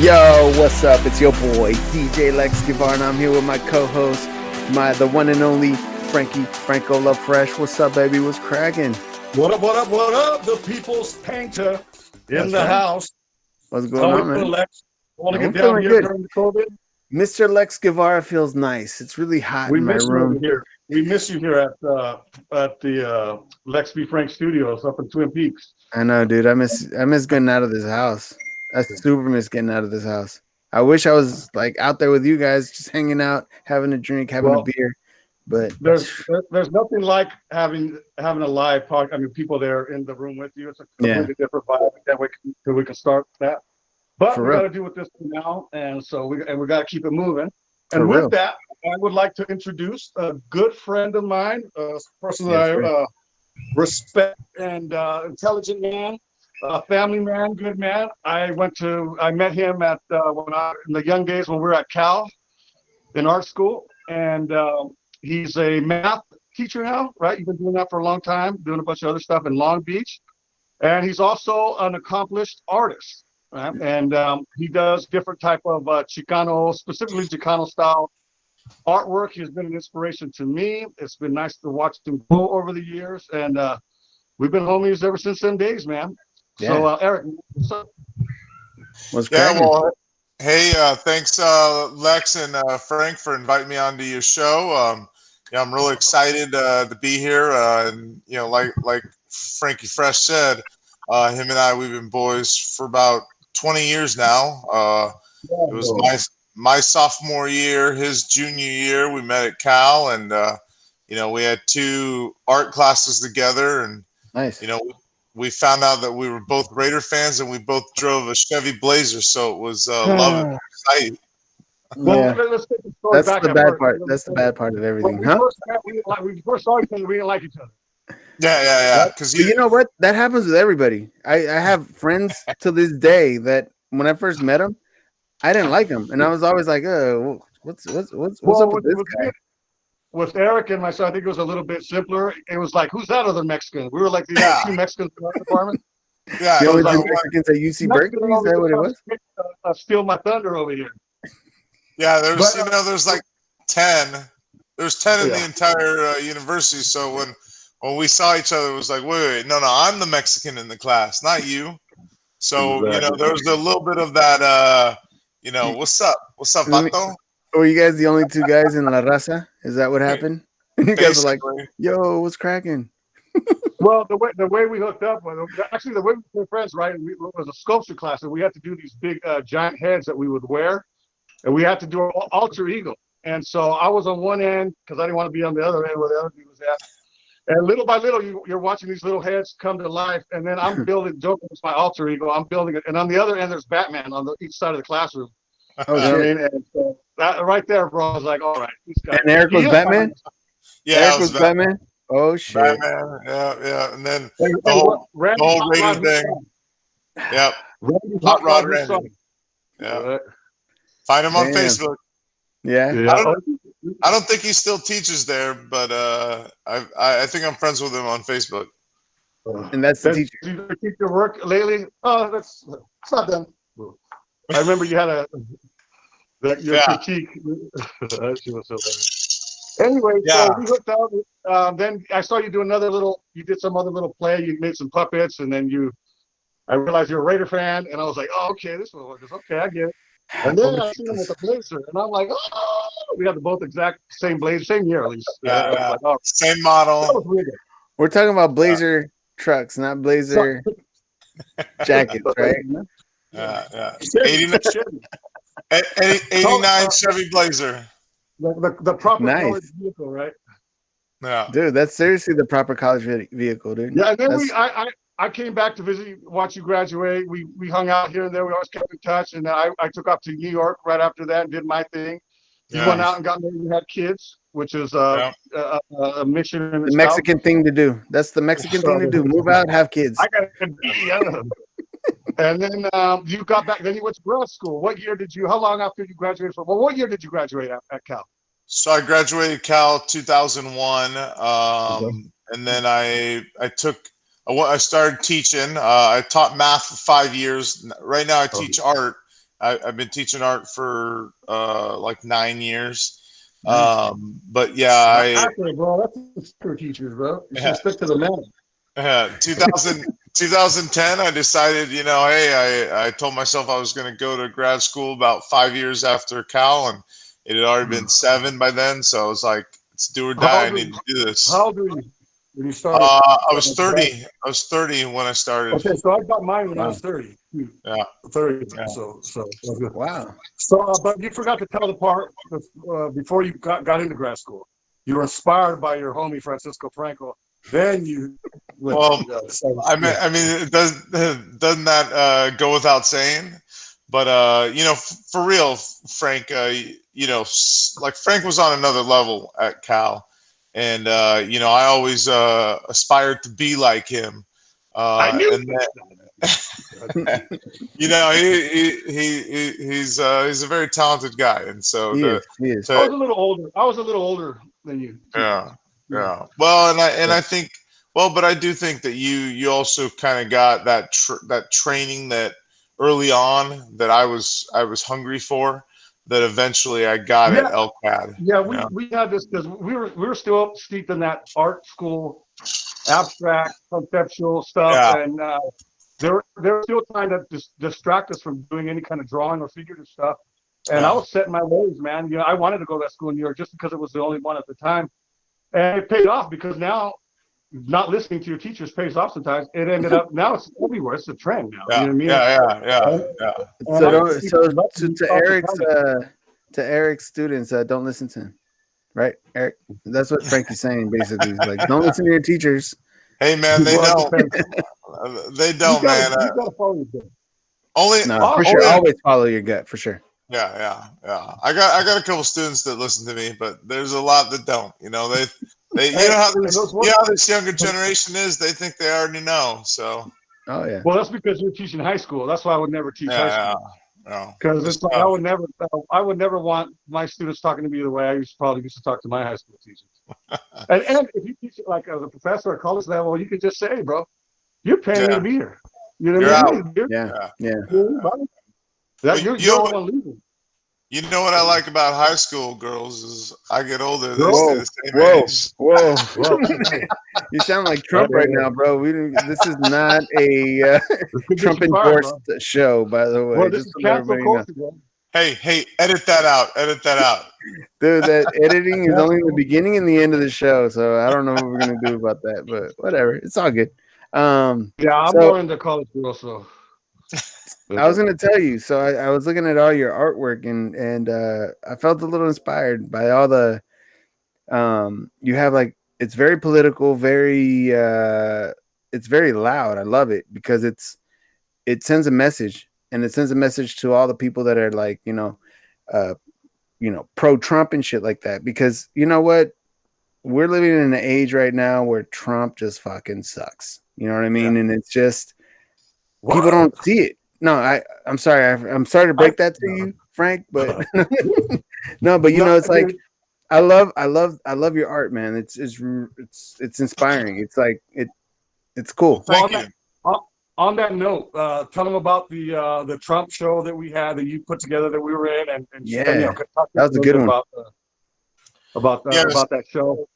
Yo, what's up? It's your boy DJ LeX Be Frank, and I'm here with my co-host, the one and only Franco Love Fresh. What's up, baby? What's cracking? What up? What up? What up? The people's painter in the house. What's going on, man? Lex? Want to get down here good. during the COVID? Mr. LeX Guevara feels nice. It's really hot in my room. Here. We miss you here at the LeX Be Frank studios up in Twin Peaks. I know, dude. I miss getting out of this house. I super miss getting out of this house. I wish I was like out there with you guys, just hanging out, having a drink, having a beer. But there's nothing like having a live podcast. I mean, people there in the room with you. It's a completely different vibe. We can start that. But we got to do with this now, and so we got to keep it moving. And with that, I would like to introduce a good friend of mine, a person that I respect, and intelligent man, family man, good man. I met him at in the young days when we were at Cal in art school, and he's a math teacher now, right? You've been doing that for a long time, doing a bunch of other stuff in Long Beach, and he's also an accomplished artist. Right? And he does different type of Chicano, specifically Chicano style artwork. He's been an inspiration to me. It's been nice to watch him grow over the years, and we've been homies ever since them days, man. Yeah. So Eric, what's up? Well, hey, thanks Lex and Frank for inviting me onto your show. I'm really excited to be here. And like Frankie Fresh said, him and I, we've been boys for about 20 years now. It was my sophomore year, his junior year. We met at Cal, and we had 2 art classes together, and nice. We found out that we were both Raider fans, and we both drove a Chevy Blazer, so it was love at first sight. Well, let's take the story back. That's the bad part. That's the bad part of everything, huh? We first saw each other, we didn't like each other. Yeah. Because you know what? That happens with everybody. I have friends to this day that when I first met them, I didn't like them, and I was always like, what's up with this guy? With Eric and myself, I think it was a little bit simpler. It was like, who's that other Mexican? We were like the 2 Mexicans in our department. Yeah, the only 2 Mexicans at UC Berkeley. Is that what it was? Steal my thunder over here. Yeah, there's like 10. There's 10 in the entire university. So when we saw each other, it was like, wait, no, I'm the Mexican in the class, not you. So there was a little bit of that. What's up, vato? Were you guys the only 2 guys in La Raza? Is that what happened? You guys are like, yo, what's cracking? Well, the way we hooked up, actually the way we were friends, right? It was a sculpture class, and we had to do these big giant heads that we would wear, and we had to do an alter ego. And so I was on one end because I didn't want to be on the other end where the other dude was at. And little by little, you're watching these little heads come to life, and then I'm building. Joker is my alter ego. I'm building it, and on the other end, there's Batman on each side of the classroom. Oh, you know what I mean? And so that right there, bro, I was like, all right, this guy. And Eric was Batman? Yeah, Eric was Batman? Oh, shit. Batman, yeah. And then the whole Raider thing. Yep. Hot Rod Randy. Yeah. Find him on Facebook. Yeah. I don't think he still teaches there, but I think I'm friends with him on Facebook. And that's the teacher. Did you keep your work lately? Oh, it's not done. I remember you had your critique. She was so funny. Anyway, so we hooked up. Then I saw you do you did some other little play. You made some puppets, and then I realized you're a Raider fan, and I was like, oh, okay, this one works. Okay, I get it. And then I seen him with the Blazer, and I'm like, oh, we had both exact same Blazer, same year at least. Like, oh, same model. We're talking about Blazer trucks, not Blazer jackets, right? Yeah. 89 Chevy Blazer. The proper college vehicle, right? Yeah, dude, that's seriously the proper college vehicle, dude. Yeah, and then I came back to visit, watch you graduate. We hung out here and there. We always kept in touch, and I took off to New York right after that and did my thing. You went out and got married and had kids, which is a mission in the Mexican thing to do. That's the Mexican thing to do. Move out, have kids. I got a And then you got back. Then you went to grad school. What year did you? How long after you graduated from? Well, what year did you graduate at Cal? So I graduated Cal 2001, and then I started teaching. I taught math for 5 years. Right now I teach art. I've been teaching art for like 9 years. Nice. But yeah, Actually, bro, that's for teachers, bro. You should stick to the man. 2010, I decided, hey, I told myself I was going to go to grad school about 5 years after Cal, and it had already been 7 by then. So I was like, it's do or die. I need to do this. How old were you when you started? I was 30. I was 30 when I started. Okay, so I got mine when I was 30. Yeah. 30. Yeah. So good. Wow. So, but you forgot to tell the part before you got into grad school. You were inspired by your homie Francisco Franco. Then you. Well, I mean, doesn't that go without saying? But for real, Frank, like Frank was on another level at Cal, and I always aspired to be like him. I knew. And that, he's a very talented guy, and so he is. I was a little older than you. Yeah. Well, and I think. Well, but I do think that you also kind of got that training that early on that I was hungry for, that eventually I got at LCAD. Yeah, we had this because we were still steeped in that art school, abstract, conceptual stuff, and they were still trying to distract us from doing any kind of drawing or figurative stuff. And I was set in my ways, man. I wanted to go to that school in New York just because it was the only one at the time, and it paid off because now. Not listening to your teachers pays off sometimes. It ended up now it's everywhere. It's a trend now. Yeah, you know what I mean? So to Eric's students, don't listen to him, right, Eric? That's what Frankie's saying basically. He's like, don't listen to your teachers. Hey man, they don't. They don't, man. You gotta follow your gut. For sure. Always follow your gut, for sure. Yeah. I got a couple students that listen to me, but there's a lot that don't. You know how this younger generation is. They think they already know. So. Oh yeah. Well, that's because you're teaching high school. That's why I would never teach high school. Because it's like I would never want my students talking to me the way I used to talk to my high school teachers. and if you teach it like as a professor at college level, you can just say, hey, bro, you're paying me to be here. You know what I mean? You're the one leaving. You know what I like about high school girls is I get older. They stay the same age. You sound like Trump right now, bro. This is not a Trump endorsed show, by the way. Well, this is cancel culture, bro. Hey, edit that out. Dude, that editing is only the beginning and the end of the show, so I don't know what we're gonna do about that, but whatever. It's all good. I'm more into college girls, so. I was going to tell you. So I was looking at all your artwork and I felt a little inspired by all the you have like it's very political, it's very loud. I love it because it sends a message, and it sends a message to all the people that are like, pro Trump and shit like that, because you know what? We're living in an age right now where Trump just fucking sucks. You know what I mean? And it's just people don't see it. No, I'm sorry. I'm sorry to break that to you, Frank, but no, but it's like I love your art, man. It's inspiring. It's like it's cool. Thank you. On that note, tell them about the Trump show that we had that you put together that we were in, and that was a good one. About that show.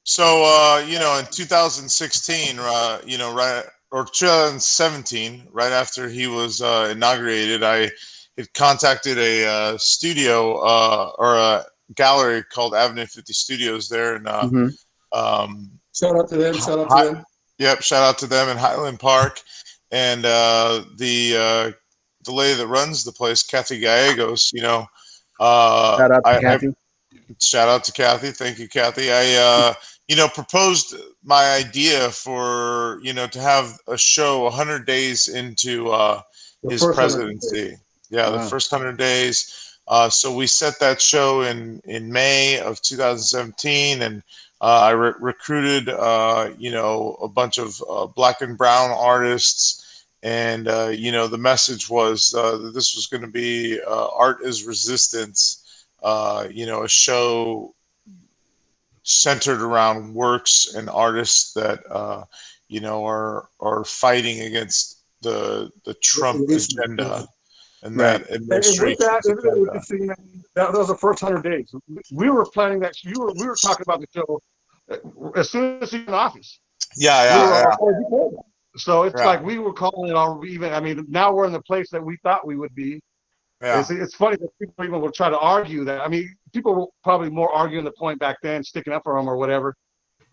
So in 2016, right. Or 2017, right after he was inaugurated, I had contacted a studio or a gallery called Avenue 50 Studios there, and shout out to them. Yep, shout out to them in Highland Park, and the lady that runs the place, Kathy Gallegos. Shout out to Kathy. Shout out to Kathy. Thank you, Kathy. I proposed my idea for, to have a show 100 days into his presidency. Yeah, wow. The first 100 days. So we set that show in May of 2017, and I recruited, a bunch of black and brown artists. And, the message was that this was going to be Art is Resistance, a show centered around works and artists that are fighting against the Trump agenda. and that administration. That was the first 100 days. We were planning that. We were talking about the show as soon as he's in office. So it's like we were calling it our even. I mean, now we're in the place that we thought we would be. Yeah. It's funny that people even will try to argue that. I mean, people were probably more arguing the point back then, sticking up for him or whatever.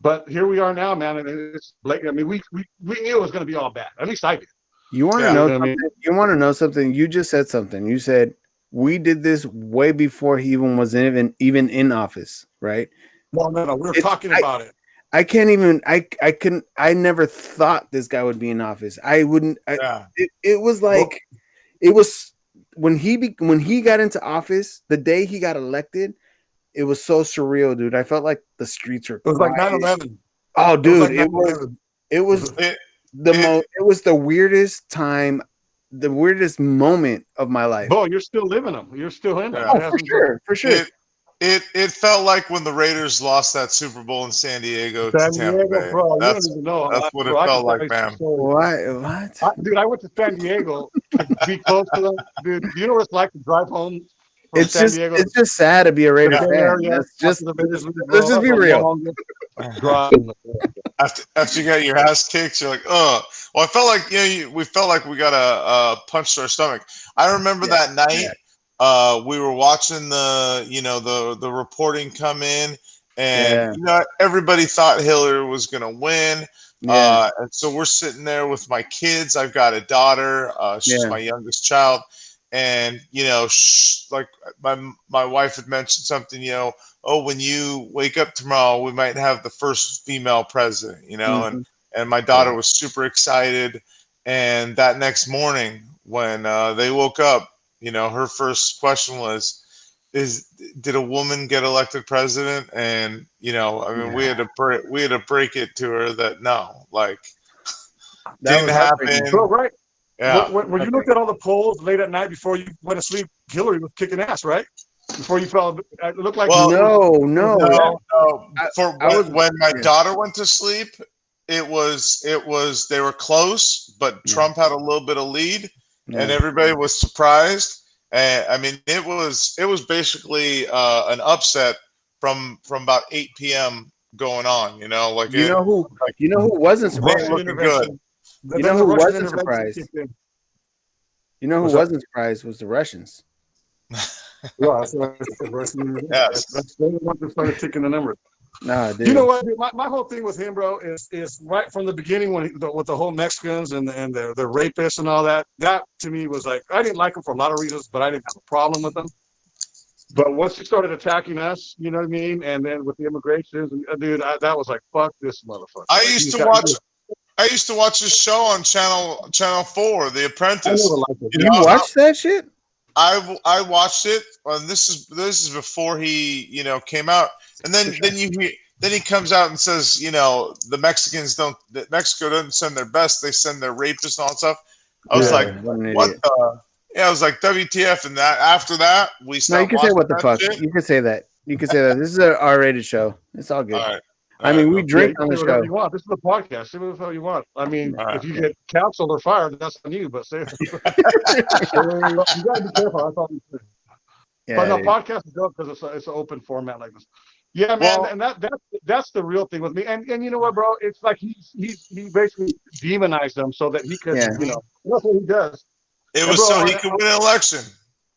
But here we are now, man, and it's like, I mean, we knew it was going to be all bad. At least I did. You want to know something? You want to know something? You just said something. You said we did this way before he even was even in office, right? Well, no, we were talking about it. I can't even. I never thought this guy would be in office. I wouldn't. It was like it was when he got into office. The day he got elected, it was so surreal, dude. I felt like the streets were. It was like 9/11. Oh, dude, it was the weirdest time, the weirdest moment of my life. Bo, you're still living them. You're still in them. Oh, for sure. It felt like when the Raiders lost that Super Bowl in San Diego to Tampa Bay. Bro, that's what it felt like, man. What? Dude, I went to San Diego to be close to them. Dude, do you know what it's like to drive home from San Diego? It's just sad to be a Raiders fan. Let's just be real. After you got your ass kicked, you're like, oh. Well, I felt like we felt like we got a punch to our stomach. I remember that night. We were watching the reporting come in, and everybody thought Hillary was gonna win. And so we're sitting there with my kids. I've got a daughter. She's my youngest child, and like my wife had mentioned something. Oh, when you wake up tomorrow, we might have the first female president. And my daughter was super excited. And that next morning, when they woke up, her first question was, did a woman get elected president? And we had to break it to her that no, like that didn't happen. Bro, right? Yeah. When you looked at all the polls late at night before you went to sleep, Hillary was kicking ass, right? Before you fell, it looked like no. When my daughter went to sleep, it was they were close, but Trump had a little bit of lead. And everybody was surprised. I mean, it was basically an upset from about 8 p.m. going on. Who wasn't surprised? Looking good. You know who wasn't surprised? You know who wasn't surprised was the Russians. That's the one that started ticking the numbers. Nah, dude. You know what? My whole thing with him, bro, is right from the beginning with the whole Mexicans and the rapists and all that. That to me was like, I didn't like him for a lot of reasons, but I didn't have a problem with them. But once he started attacking us, you know what I mean, and then with the immigrations, dude, that was like, fuck this motherfucker. I used to watch this show on Channel 4, The Apprentice. You watched that shit? I watched it, and this is before he came out. And then he comes out and says, Mexico doesn't send their best, they send their rapists and all that stuff. I was like, what the? Yeah, I was like, WTF. And that after that, we stopped. No, you can say what the fuck. Shit. You can say that. This is an R-rated show. It's all good. All right. I mean, we drink on the show. You want. This is a podcast. Say whatever the hell you want. I mean, if you get canceled or fired, that's on you. But say you gotta be careful. That's all I'm saying. But no, podcast is dope because it's an open format like this. Yeah, man, and that's the real thing with me. And you know what, bro? It's like he basically demonized them so that he could, that's what he does. It was so he could win an election.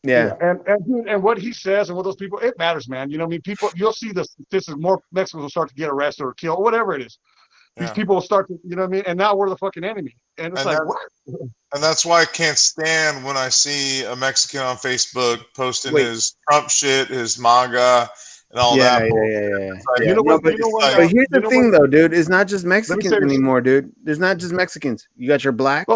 Yeah. And what he says and what those people, it matters, man. You know what I mean? People, you'll see this is more Mexicans will start to get arrested or killed, whatever it is. These people will start to, you know what I mean? And now we're the fucking enemy. And it's what? And that's why I can't stand when I see a Mexican on Facebook posting his Trump shit, his MAGA, and all that. Yeah. You know what? But here's the thing, though, dude. It's not just Mexicans anymore, dude. There's not just Mexicans. You got your black.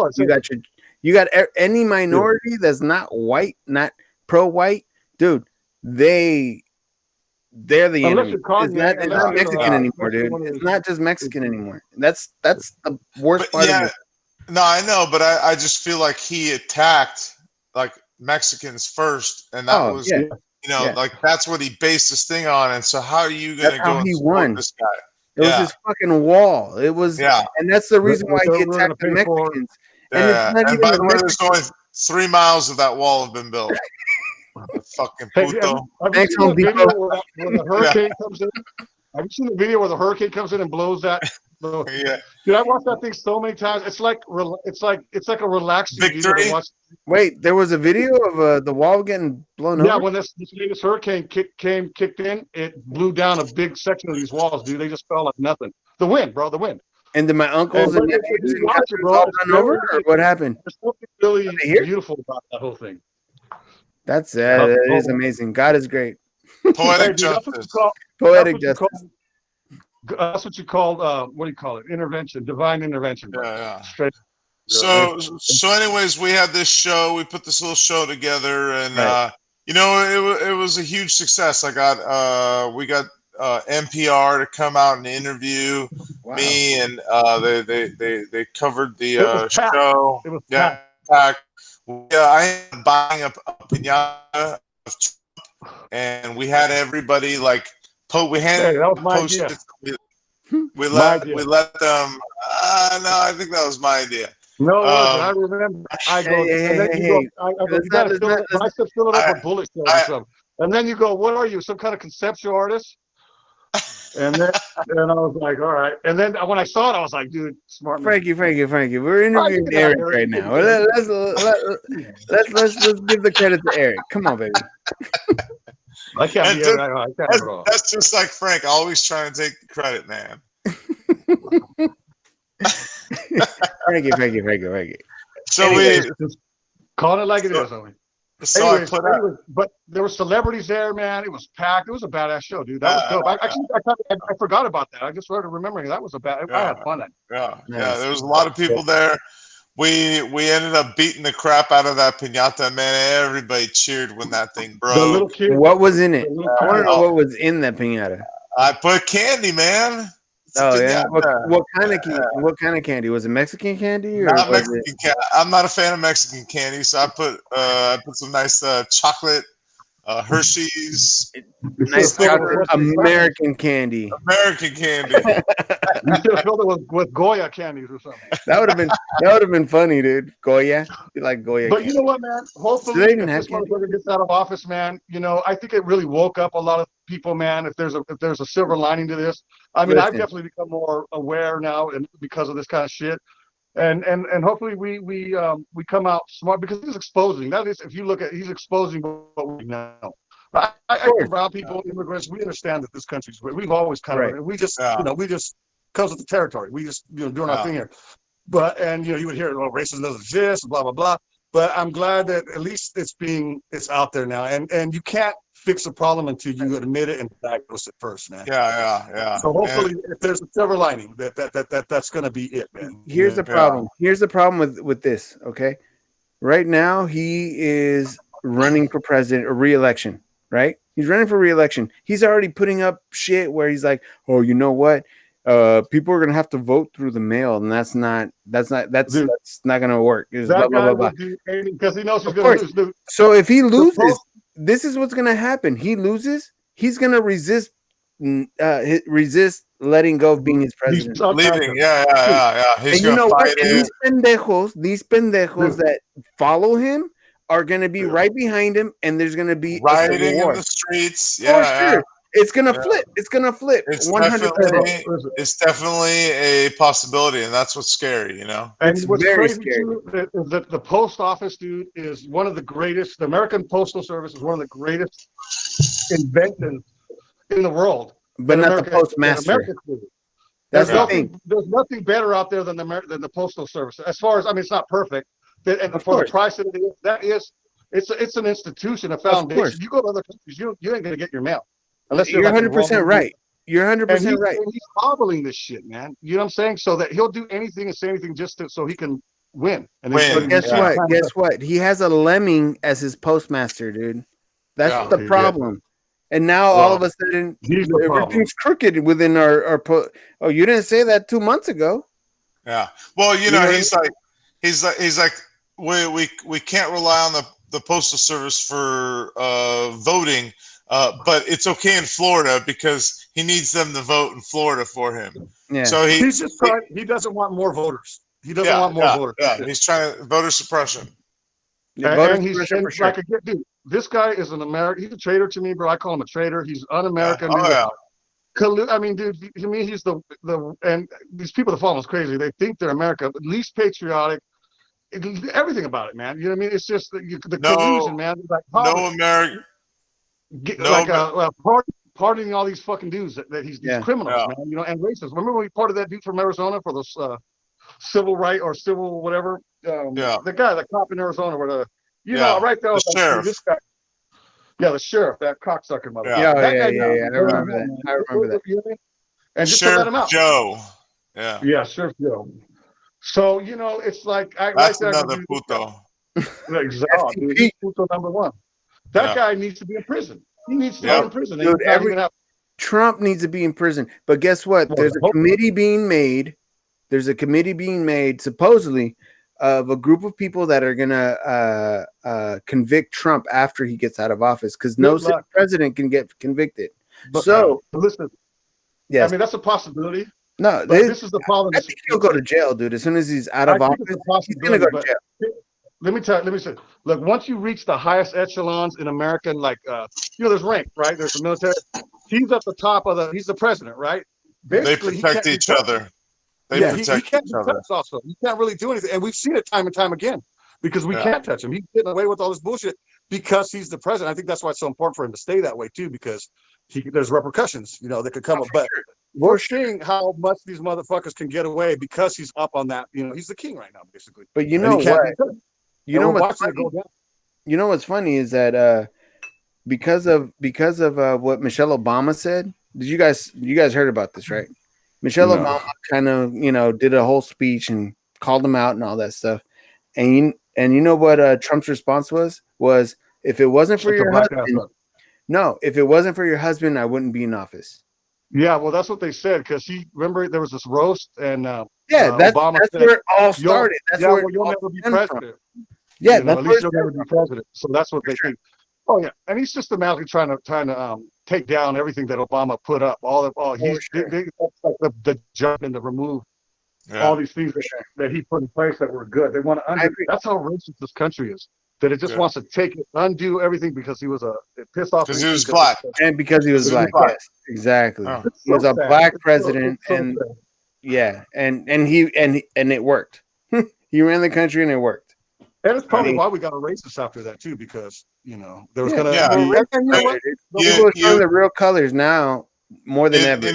You got any minority that's not white, not pro-white, dude. They're the enemy. It's not Mexican anymore, dude. It's not just Mexican anymore. That's the worst part of it. No, I know, but I just feel like he attacked like Mexicans first, and that was like that's what he based this thing on. And so how are you gonna go and support this guy? It was his fucking wall. It was and that's the reason why he attacked the Mexicans. And it's not even by the way, 3 miles of that wall have been built. Fucking puto. Have you seen the video where the hurricane comes in? Have you seen the video where the hurricane comes in and blows that? Yeah. Dude, I watched that thing so many times. It's like a relaxing Victory. video to watch. Wait, there was a video of the wall getting blown over? Yeah, when this latest hurricane kicked in, it blew down a big section of these walls, dude. They just fell like nothing. The wind, bro, the wind. And did my uncles and nephews and cousins all run over, or what happened? There's something really beautiful about that whole thing. That's that is amazing. God is great. Poetic justice. Poetic justice. That's what you call what do you call it? Intervention, divine intervention. Yeah. Straight. So anyways, we had this show. We put this little show together, and you know, it was a huge success. We got NPR to come out and interview me, and they covered the show. It was packed. I ended up buying a pinata of Trump, and we had everybody like we let them. No, I think that was my idea. No, I remember. I go, you got to fill it up with bullet shells or something. And then you go, what are you, some kind of conceptual artist? And then I was like, all right. And then when I saw it, I was like, dude, smart man. Frankie, we're interviewing Eric right now. Let's give the credit to Eric. Come on, baby. I can't be Eric. That's just like Frank, always trying to take the credit, man. Frankie. So anyway, just call it like it is, homie. So anyways, but there were celebrities there, man. It was packed. It was a badass show, dude. That was dope. I forgot about that. I just started remembering that was I had fun. Yeah. There was a lot of people there. We ended up beating the crap out of that piñata, man. Everybody cheered when that thing broke. The little kid. What was in it? I want to know what was in that piñata. I put candy, man. Yeah. What kind of candy? What kind of candy? Was it Mexican candy? Or not Mexican candy. I'm not a fan of Mexican candy, so I put some nice chocolate Hershey's. Nice chocolate American candy. American candy. You should have filled it with Goya candies or something. That would have been funny, dude. Goya. You like Goya? But candy. You know what, man? Hopefully, if this motherfucker gets out of office, man, you know, I think it really woke up a lot of people, man. If there's a silver lining to this, I mean, I've definitely become more aware now, and because of this kind of shit. And hopefully we come out smart, because he's exposing. That is, if you look at, he's exposing what we know. I think brown people, immigrants, we understand that this country's. We've always kind of we just comes with the territory. We just doing our thing here. But you would hear, well, racism doesn't exist, blah blah blah. But I'm glad that at least it's out there now, and you can't fix a problem until you admit it and diagnose it first, man. Yeah. So hopefully, if there's a silver lining, that's going to be it, man. Here's the problem. Here's the problem with this. Okay, right now he is running for president or re-election. Right? He's running for re-election. He's already putting up shit where he's like, oh, you know what? People are gonna have to vote through the mail, and that's not gonna work. It's blah, blah, blah, because he knows he's gonna lose. Dude. So if he loses, this is what's gonna happen. He loses. He's gonna resist letting go of being his president. Leaving, yeah. He's gonna fight it. These pendejos that follow him are going to be right behind him, and there's going to be rioting in the streets. Yeah, sure. It's going to flip. It's going to flip. 100%. It's definitely a possibility, and that's what's scary, you know. And what's crazy too is that the post office, dude, is one of the greatest. The American Postal Service is one of the greatest inventions in the world. But not the postmaster. There's nothing better out there than the Postal Service. As far as, I mean, it's not perfect. And for the price that is, it's an institution, a foundation. You go to other countries, you ain't gonna get your mail unless you're 100% right. You're 100% right. He's hobbling this shit, man. You know what I'm saying? So that he'll do anything and say anything just so he can win. And but guess what? Guess what? He has a lemming as his postmaster, dude. That's the problem. And now all of a sudden, everything's crooked within our. Oh, you didn't say that 2 months ago. Yeah. Well, you know, he's like. We can't rely on the Postal Service for voting, but it's okay in Florida because he needs them to vote in Florida for him. Yeah. So he's just he doesn't want more voters. He doesn't want more voters. Yeah, he's trying to voter suppression. And he's like, dude, this guy is an American. He's a traitor to me, bro. I call him a traitor. He's un-American. I mean, dude, to me, he's the and these people that follow him is crazy. They think they're America, but least patriotic. Everything about it, man. You know what I mean? It's just the collusion, man. Like, pardoning all these fucking dudes that he's these criminals, man. You know, and racist. Remember when we parted that dude from Arizona for this civil right or civil whatever? The guy, the cop in Arizona, where right there, the sheriff. This guy. Yeah, the sheriff, that cocksucker mother. I remember that. I remember that. And just to let him out. Joe. Yeah, Sheriff Joe. So, it's like that's another puto. Exactly. Dude, he's puto number one. That guy needs to be in prison. He needs to be in prison. Dude, Trump needs to be in prison. But guess what? There's a committee being made. There's a committee being made, supposedly, of a group of people that are gonna convict Trump after he gets out of office, because no president can get convicted. So listen, I mean, that's a possibility. No, this is the problem. I think he'll go to jail, dude. As soon as he's out of office, he's gonna go to jail. Let me say, look, once you reach the highest echelons in American, like there's rank, right? There's the military. He's at the top of he's the president, right? Basically, they protect each other. They protect each other. Also, you can't really do anything, and we've seen it time and time again because we can't touch him. He's getting away with all this bullshit because he's the president. I think that's why it's so important for him to stay that way too, because there's repercussions, that could come up. But we're seeing how much these motherfuckers can get away because he's up on that. He's the king right now, basically. But you know what? You know what's funny is that because of what Michelle Obama said. You guys heard about this, right? Michelle Obama kind of, did a whole speech and called him out and all that stuff. And you know what Trump's response was if it wasn't for your husband, if it wasn't for your husband, I wouldn't be in office. Yeah, well, that's what they said, because remember there was this roast and Obama said, where it all started. That's where you'll never be president. Yeah, at least you'll never be president. So that's what they think. Oh yeah, and he's systematically trying to take down everything that Obama put up. That's like the jump and the remove all these things that he put in place that were good. They want to undo. That's how racist this country is. That it just wants to undo everything because he was pissed off. Because he was black, and because he was black. Yes, exactly. He was a black president, and it worked. He ran the country, and it worked. And it's probably why we got a racist after that too, because there was gonna be people are showing the real colors now more than ever.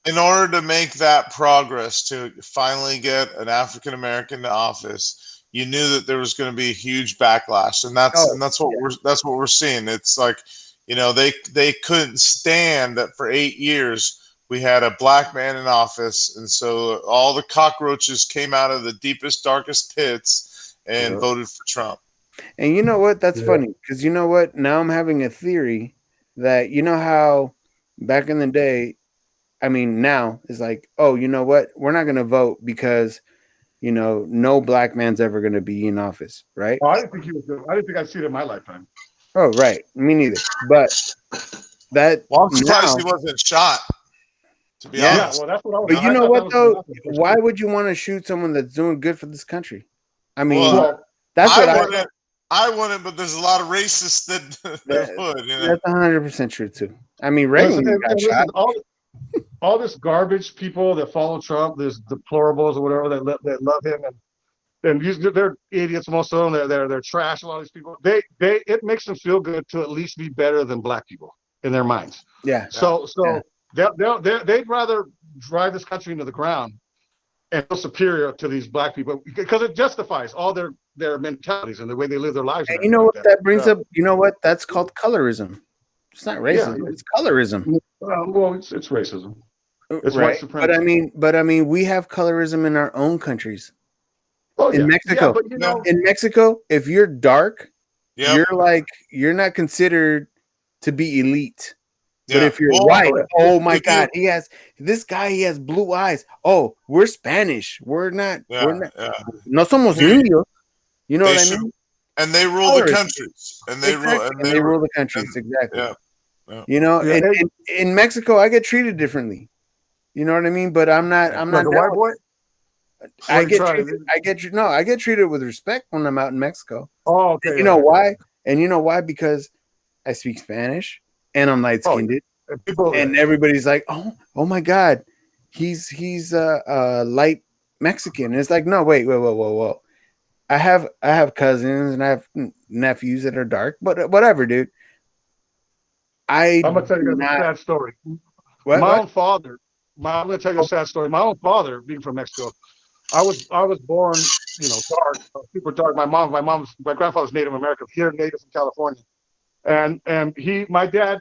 In order to make that progress to finally get an African American to office, you knew that there was going to be a huge backlash, and that's what we're seeing. It's like, they couldn't stand that for 8 years we had a black man in office, and so all the cockroaches came out of the deepest, darkest pits and voted for Trump. And you know what? That's funny, because you know what? Now I'm having a theory that, how back in the day, I mean, now it's like, oh, you know what? We're not going to vote because, no black man's ever going to be in office, right? Oh, I didn't think he was good. I didn't think I'd see it in my lifetime. Oh, right. Me neither. But I'm surprised he wasn't shot. To be honest. Well, that's what I was. But you know what though? Why would you want to shoot someone that's doing good for this country? I mean, that's what I wouldn't, but the's a lot of racists that would. That's 100% true too. I mean, Reagan got shot. All this garbage people that follow Trump, there's deplorables or whatever that love him, and they're idiots. Most of them, they're trash. A lot of these people, it makes them feel good to at least be better than black people in their minds. Yeah. So they'd rather drive this country into the ground and feel superior to these black people because it justifies all their mentalities and the way they live their lives. And you know what that brings up? You know what? That's called colorism. It's not racism. Yeah. It's colorism. Well, it's racism. It's right. But I mean, we have colorism in our own countries. Oh, in Mexico, in Mexico, if you're dark, you're not considered to be elite. But if you're white, oh my God, he has blue eyes. Oh, we're Spanish. We're not. No somos indios. You know what I mean? And they rule the countries. And they rule the countries. Exactly. Yeah. In Mexico, I get treated differently. You know what I mean? But I'm not. Like a white boy. I get treated with respect when I'm out in Mexico. Oh, okay. And you know why? And you know why? Because I speak Spanish and I'm light skinned. And everybody's like, oh my God, he's light Mexican. And it's like, no, wait, whoa. I have cousins and I have nephews that are dark, but whatever, dude. I'm gonna tell you a sad story. I'm gonna tell you a sad story. My own father, being from Mexico, I was born, dark, super dark. My grandfather's Native American, here native from California, and my dad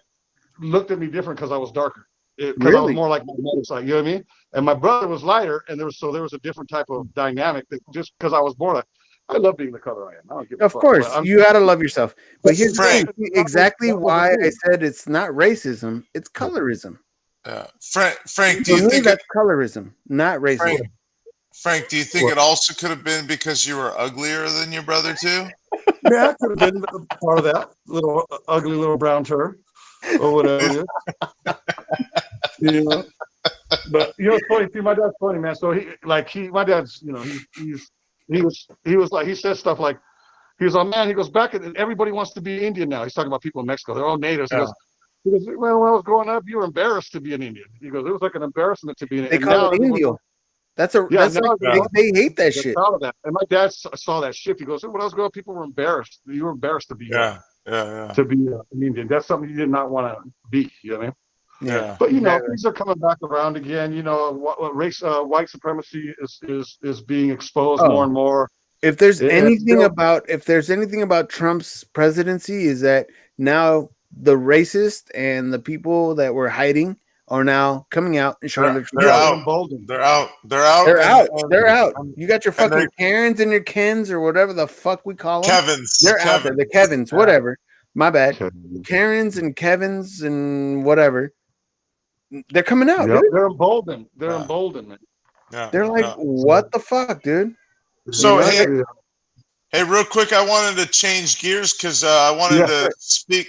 looked at me different because I was darker, because I was more like my mother's side. You know what I mean? And my brother was lighter, and there was a different type of dynamic that just because I was born like. I love being the color I am. I don't give a fuck. Of course, you got to love yourself. But here's exactly why I said it's not racism; it's colorism. Frank, do you think that's colorism, not racism? Frank, do you think it also could have been because you were uglier than your brother too? Yeah, it could have been part of that little ugly little brown turd or whatever. But it's funny. See, my dad's funny, man. So my dad's, he was like, he says stuff like, he was man, he goes back and everybody wants to be Indian now. He's talking about people in Mexico. They're all natives. He goes, well, when I was growing up, you were embarrassed to be an Indian. He goes, it was like an embarrassment to be an Indian. They call it Indio. They hate that shit. Proud of that. And my dad saw that shift. He goes, when I was growing up, people were embarrassed. You were embarrassed to be to be an Indian. That's something you did not want to be. You know what I mean? Yeah. But things are coming back around again. White supremacy is being exposed more and more. If there's anything about Trump's presidency, is that now the racist and the people that were hiding are now coming out and showing their true colors. They're out. You got your fucking Karens and your Kens or whatever the fuck we call them. Kevins. They're out there. The Kevins, whatever. My bad. Karens and Kevins and whatever. They're coming out. Dude. They're emboldened. Man. Yeah. They're like, what the fuck, dude? So hey, real quick, I wanted to change gears because I wanted to speak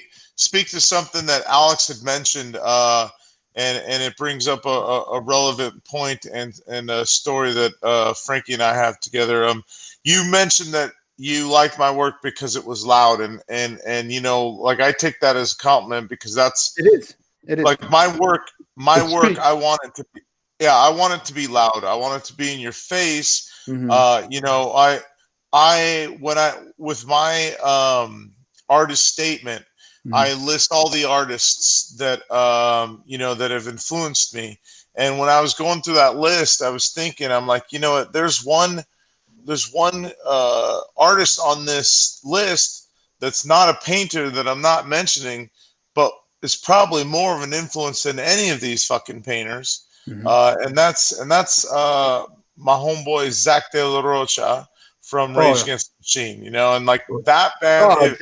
to something that Alex had mentioned, and it brings up a relevant point and a story that Frankie and I have together. You mentioned that you liked my work because it was loud, and I take that as a compliment because it is like my work. I want it to be. Yeah, I want it to be loud. I want it to be in your face. Mm-hmm. With my artist statement, mm-hmm. I list all the artists that that have influenced me. And when I was going through that list, I was thinking, I'm like, what? There's one artist on this list that's not a painter that I'm not mentioning, but is probably more of an influence than any of these fucking painters. Mm-hmm. And that's my homeboy Zach De La Rocha from Rage Against the Machine, and like that band.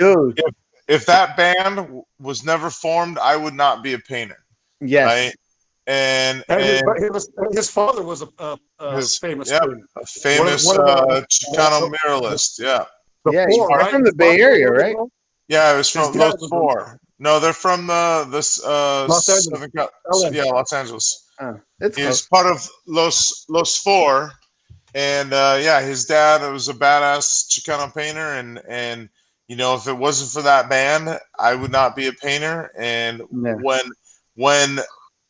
If that band was never formed, I would not be a painter. Yes, right? And his father was a famous painter. A famous Chicano muralist. Yeah, he's from the Bay Area, right? Yeah, it was from Los Four. No, they're from Los Angeles. Los Angeles. He's part of Los Four, and his dad was a badass Chicano painter, and if it wasn't for that band, I would not be a painter. And when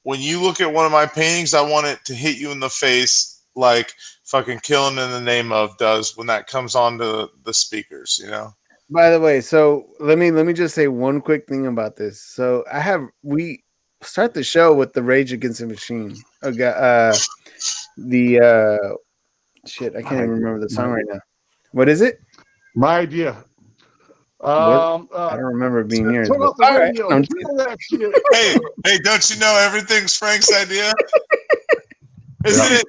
you look at one of my paintings, I want it to hit you in the face like fucking Killing in the Name of does when that comes onto the speakers, By the way, so let me just say one quick thing about this. So we start the show with the Rage Against the Machine. Shit, I can't even remember the song right now. What is it? My Idea. I don't remember it being yours. Turn off the radio. Hey, don't you know everything's Frank's idea? Isn't it?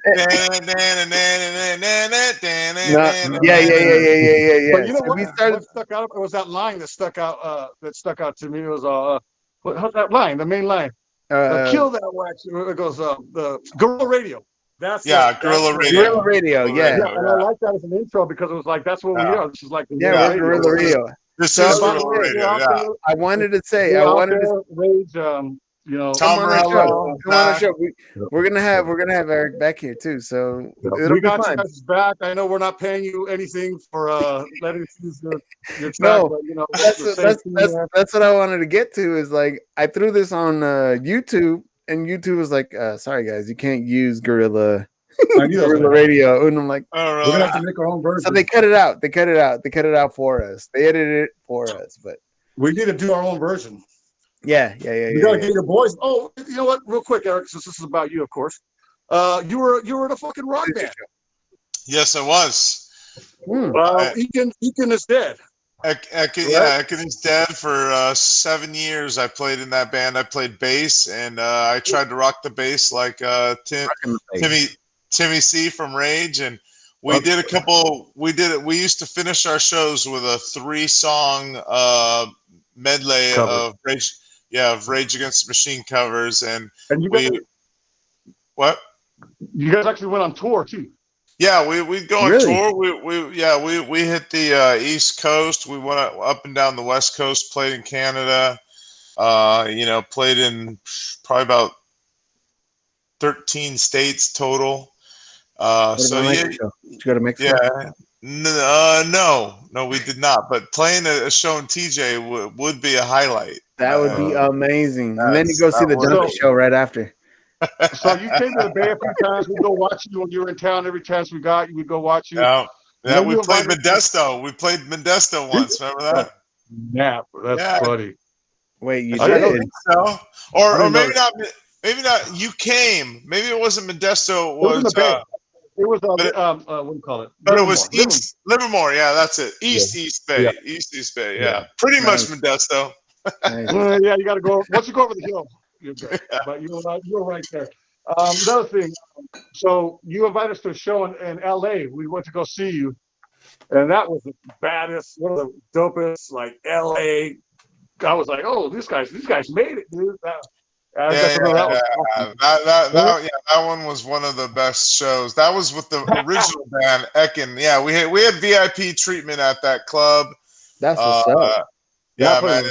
Yeah. But you know what stuck out? It was that line that stuck out to me. It was how's that line? The main line. Kill that wax. It goes the Guerrilla Radio. Guerrilla Radio. Guerrilla Radio, yeah. And I like that as an intro because it was like that's what we are. This is like the Guerrilla Radio. This is Guerrilla Radio. Yeah. I wanted to say, Rage you know, come on our show. Come on our show. We're gonna have Eric back here too, so we got you guys back. I know we're not paying you anything for letting us use your track, no, but you know that's what I wanted to get to. Is like I threw this on YouTube, and YouTube was like, "Sorry guys, you can't use Gorilla." Gorilla Radio, and I'm like, we're gonna have to make our own version. So they cut it out. They cut it out for us. They edited it for us, but we need to do our own version. Yeah. You gotta get your boys. Oh, you know what? Real quick, Eric, since this is about you, of course. You were in a fucking rock band. Yes, I was. Eakin is dead. Ekin is dead for 7 years. I played in that band. I played bass, and I tried to rock the bass like Timmy C from Rage, and we did a couple. We used to finish our shows with a 3-song medley of Rage. Yeah, of Rage Against the Machine covers, and what? You guys actually went on tour too. Yeah, we'd go on tour. We hit the East Coast. We went up and down the West Coast. Played in Canada. Played in probably about 13 states total. Did you go to Mexico? Yeah. No, we did not. But playing a show in TJ would be a highlight. That would be amazing. And then you go see the Dumpy show right after. So you came to the Bay a few times. We'd go watch you when you were in town. Every chance we got, you would go watch you. Yeah, we played Modesto. We played Modesto once. Remember that? Yeah, that's funny. Wait, you did? I don't think so. Or maybe not. Maybe not. You came. Maybe it wasn't Modesto. It was the Bay. It was what do you call it? But it was Livermore. Yeah, that's it. East Bay. East Bay. Yeah, pretty much Modesto. Yeah, you got to go. Once you go over the hill, you're good. But you're right there. Another thing. So you invited us to a show in LA. We went to go see you, and that was the baddest, one of the dopest. Like LA, I was like, oh, these guys made it, dude. That one was one of the best shows. That was with the original band Ekin. Yeah, we had VIP treatment at that club. That's what's up. Yeah, man.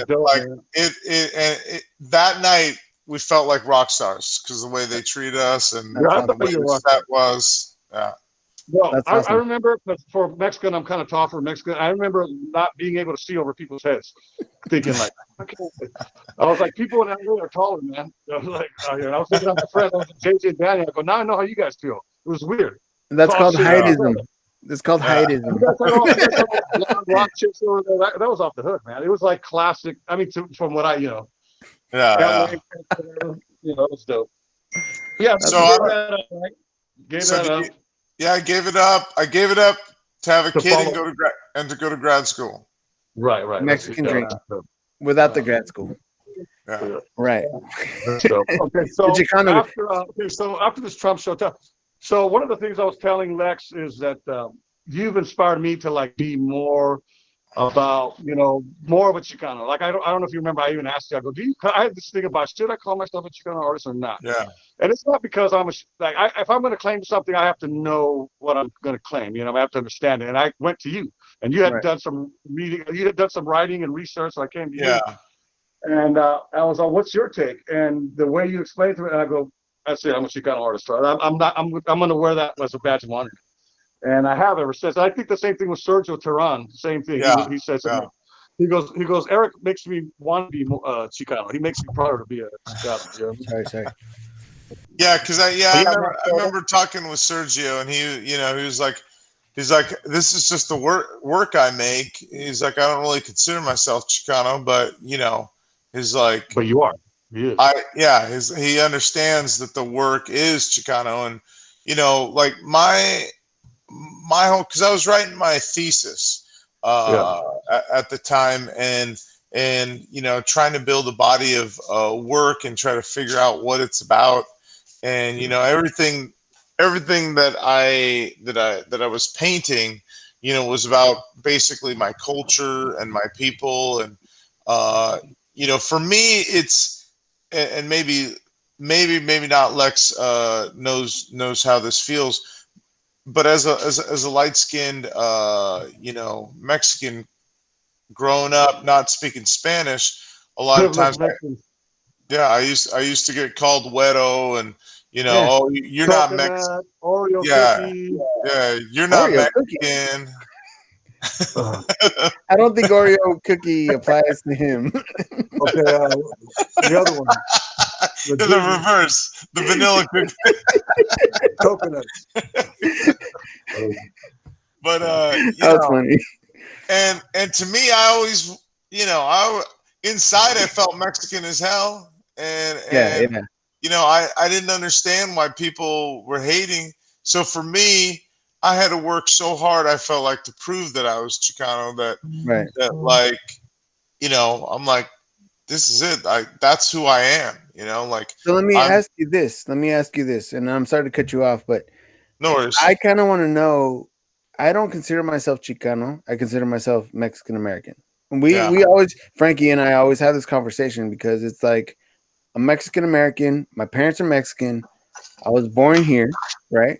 That night we felt like rock stars because of the way they treated us and that was. Yeah. Well, awesome. I remember, for Mexican, I'm kind of tall for Mexican. I remember not being able to see over people's heads, thinking like, I was like, people in LA are taller, man. I was thinking of my friend, I was JJ and Danny. I go, now I know how you guys feel. It was weird. That's called heightism. It's called heightism. Rock chicks over there. That was off the hook, man. It was like classic. I mean, from what it was dope. Yeah. So gave that up. Yeah, I gave it up. I gave it up to have a kid and to go to grad school. Right. Mexican drink without the grad school. Yeah. Right. So after this Trump show, so one of the things I was telling Lex is that you've inspired me to like be more about, more of a Chicano. Like I don't know if you remember, I even asked you, I go, I had this thing about, should I call myself a Chicano artist or not? Yeah. And it's not because if I'm going to claim something, I have to know what I'm going to claim. I have to understand it. And I went to you, and you had done some reading, you had done some writing and research. So I came to you, and I was like, "What's your take?" And the way you explained to me, and I go, "That's it. I'm a Chicano artist. Right? I'm going to wear that as a badge of honor." And I have ever since. I think the same thing with Sergio Terran. Same thing. Yeah. He says. Yeah. He goes. Eric makes me want to be Chicano. He makes me prouder to be a Chicano. Sorry. Yeah, because I remember talking with Sergio, and he was like, this is just the work I make. He's like, I don't really consider myself Chicano, but he's like, but you are. He understands that the work is Chicano, and like my whole, because I was writing my thesis at the time, and trying to build a body of work and try to figure out what it's about. And everything that I was painting, was about basically my culture and my people, and for me it's, and maybe not Lex knows how this feels, but as a light-skinned Mexican growing up not speaking Spanish, a lot of times Yeah, I used to get called Wedo, and oh, you're not Mexican. Oreo cookie. Yeah, you're not Oreo Mexican. I don't think Oreo cookie applies to him. Okay, the other one. The reverse, the vanilla cookie. Coconuts. But that's funny. And to me, I always, inside I felt Mexican as hell, and I didn't understand why people were hating. So for me, I had to work so hard. I felt like to prove that I was Chicano. That like, I'm like, this is it. That's who I am. So let me ask you this. And I'm sorry to cut you off, but no worries. I kind of want to know. I don't consider myself Chicano. I consider myself Mexican American. We always, Frankie and I always have this conversation because it's like, I'm Mexican American. My parents are Mexican. I was born here, right?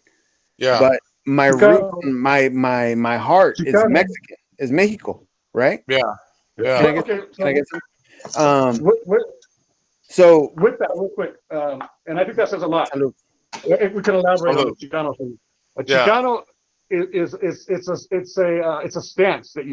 Yeah. But my root, my heart is Mexican, is Mexico, right? Yeah. Yeah. Can I get some? So with that, real quick, and I think that says a lot. If we can elaborate on the Chicano thing. A Chicano is it's a stance that you